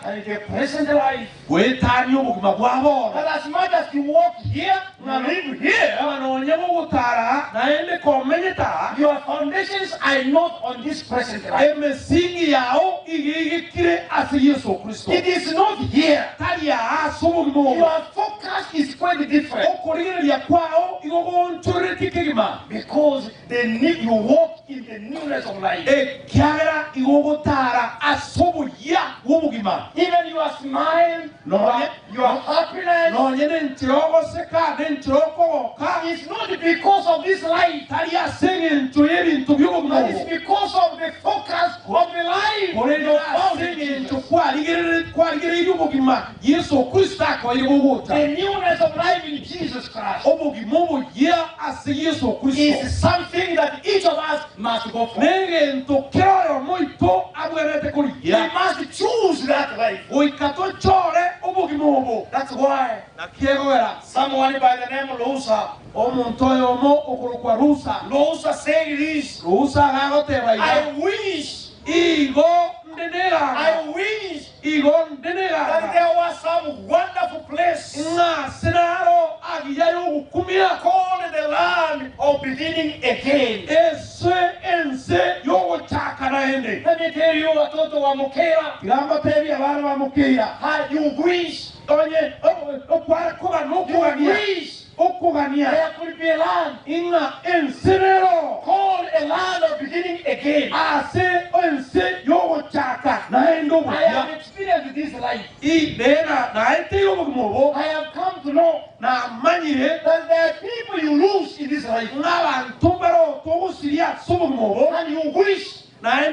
[SPEAKER 1] and the present life. But as much as you walk here and live here, your foundations are not on this present life. It is not here. Your focus is quite different. Because you walk in the newness of life. Even your smile, your happiness is not because of this life, but it's because of the focus of the life. The newness of life in Jesus Christ is something that each of us must go for. We must choose that life. That's why someone by the name of Lusa said this: I wish that there was some wonderful place called the land of beginning again. Let me tell you, watoto wa Mokeira, you wish there could be a land called a land of beginning again. I have experienced this life. I have come to know that there are people you lose in this life, and you wish that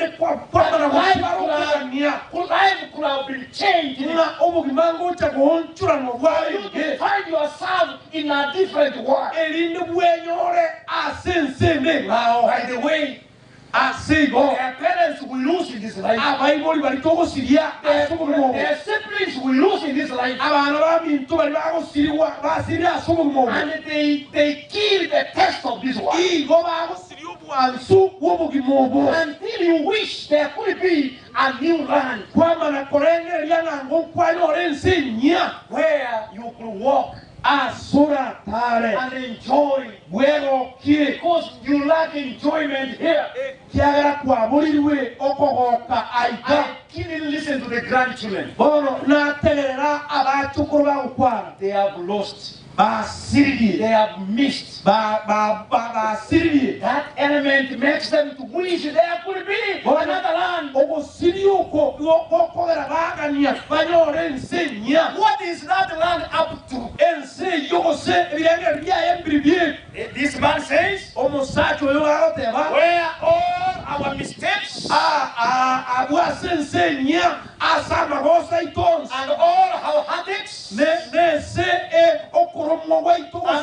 [SPEAKER 1] life could have been changed. You find yourself in a different world. By the way, their parents will lose in this life. Their siblings will lose in this life. And they kill the test of this world. Until you wish there could be a new land where you could walk and enjoy, because you lack enjoyment here. I didn't listen to the grandchildren. They have lost. They have missed. That element makes them to wish there could be another land. What is that land up to? This man says, where all our mistakes and all our heartaches and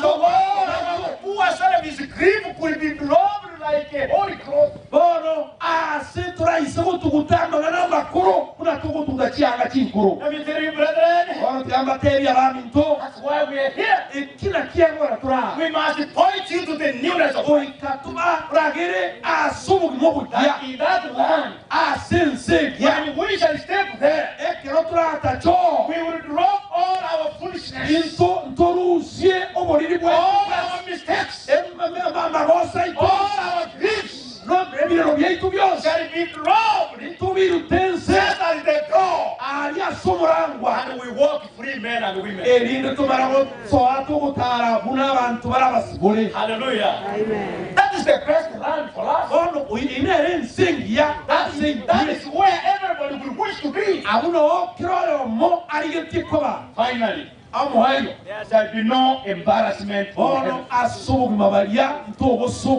[SPEAKER 1] all our poor service grief will be loved like a holy cloth. Let me tell you, brethren, that's why we are here. We must point you to the newness of life. That in that land, when we shall step there, we will drop all our foolishness, all and we walk free men and women. Hallelujah. Amen. That is the best land for us. That is where everybody will wish to be. Finally, there shall be no embarrassment.